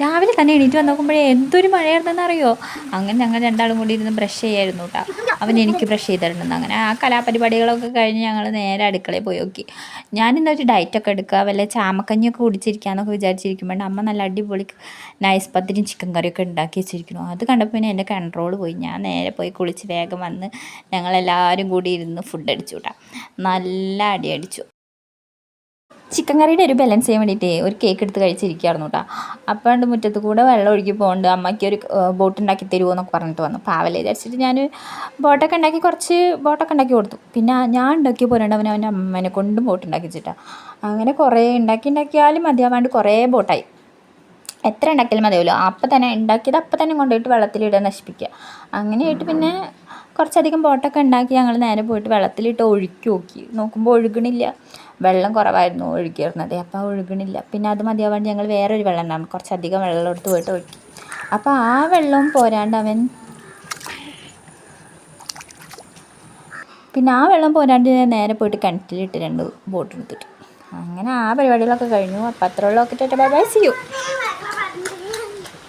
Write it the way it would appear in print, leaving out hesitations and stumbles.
രാവിലെ തന്നെ എണീറ്റ് വന്ന് നോക്കുമ്പോഴേ എന്തൊരു മഴയായിരുന്നെന്നറിയോ. അങ്ങനെ ഞങ്ങൾ രണ്ടാളും കൂടി ഇരുന്ന് ബ്രഷ് ചെയ്യായിരുന്നു കേട്ടോ. അവൻ എനിക്ക് ബ്രഷ് ചെയ്തിട്ടുണ്ടെന്ന്. അങ്ങനെ ആ കലാപരിപാടികളൊക്കെ കഴിഞ്ഞ് ഞങ്ങൾ നേരെ അടുക്കളയിൽ പോയി നോക്കി. ഞാനിന്ന് ഒരു ഡയറ്റൊക്കെ എടുക്കുക, വല്ല ചാമക്കഞ്ഞിയൊക്കെ കുടിച്ചിരിക്കാമെന്നൊക്കെ വിചാരിച്ചിരിക്കുമ്പോൾ അമ്മ നല്ല അടിപൊളി നൈസ് പത്തിരിയും ചിക്കൻ കറിയൊക്കെ ഉണ്ടാക്കി വെച്ചിരിക്കുന്നു. അത് കണ്ടപ്പോൾ പിന്നെ എൻ്റെ കൺട്രോൾ പോയി. ഞാൻ നേരെ പോയി കുളിച്ച് വേഗം വന്ന് ഞങ്ങളെല്ലാവരും കൂടി ഇരുന്ന് ഫുഡ് അടിച്ചു കേട്ടോ. നല്ല അടി അടിച്ചു. ചിക്കൻ കറിയുടെ ഒരു ബാലൻസ് ചെയ്യാൻ വേണ്ടിയിട്ട് ഒരു കേക്ക് എടുത്ത് കഴിച്ചിരിക്കുകയായിരുന്നു കേട്ടോ. അപ്പോൾ ഉണ്ട് മുറ്റത്ത് കൂടെ വെള്ളം ഒഴുകി പോകുന്നുണ്ട്. അമ്മയ്ക്ക് ഒരു ബോട്ട് ഉണ്ടാക്കി തരുമോ എന്നൊക്കെ പറഞ്ഞിട്ട് വന്നു. പാവല്ലേ വിചാരിച്ചിട്ട് ഞാൻ കുറച്ച് ബോട്ടൊക്കെ ഉണ്ടാക്കി കൊടുത്തു. പിന്നെ ഞാൻ ഉണ്ടാക്കിയ പോരാണ്ട് അവൻ്റെ അമ്മേനെ കൊണ്ടും ബോട്ട് ഉണ്ടാക്കി വെച്ചിട്ടാണ്. അങ്ങനെ കുറേ ഉണ്ടാക്കിയാലും മതിയാവാണ്ട് കുറേ ബോട്ടായി. എത്ര ഉണ്ടാക്കിയാലും മതിയാവുമല്ലോ. അപ്പം തന്നെ ഉണ്ടാക്കിയത് അപ്പം തന്നെ കൊണ്ടുപോയിട്ട് വെള്ളത്തിലിടാൻ നശിപ്പിക്കുക. അങ്ങനെയായിട്ട് പിന്നെ കുറച്ചധികം ബോട്ടൊക്കെ ഉണ്ടാക്കി ഞങ്ങൾ നേരെ പോയിട്ട് വെള്ളത്തിലിട്ട് ഒഴുക്കി നോക്കി. നോക്കുമ്പോൾ ഒഴുകണില്ല. വെള്ളം കുറവായിരുന്നു ഒഴുകിയിരുന്നത്. അപ്പോൾ ഒഴുകണില്ല. പിന്നെ അത് മതിയാവാണ്ട് ഞങ്ങൾ വേറൊരു വെള്ളം ഉണ്ടാകും, കുറച്ചധികം വെള്ളം എടുത്ത് പോയിട്ട് ഒഴുക്കി. അപ്പോൾ ആ വെള്ളവും പോരാണ്ട് നേരെ പോയിട്ട് കിണറ്റിലിട്ട് 2 ബോട്ട് എടുത്തിട്ട് അങ്ങനെ ആ പരിപാടികളൊക്കെ കഴിഞ്ഞു. അപ്പോൾ അത്രയുള്ള ഒക്കെ ബൈ ബൈ, സീ യു.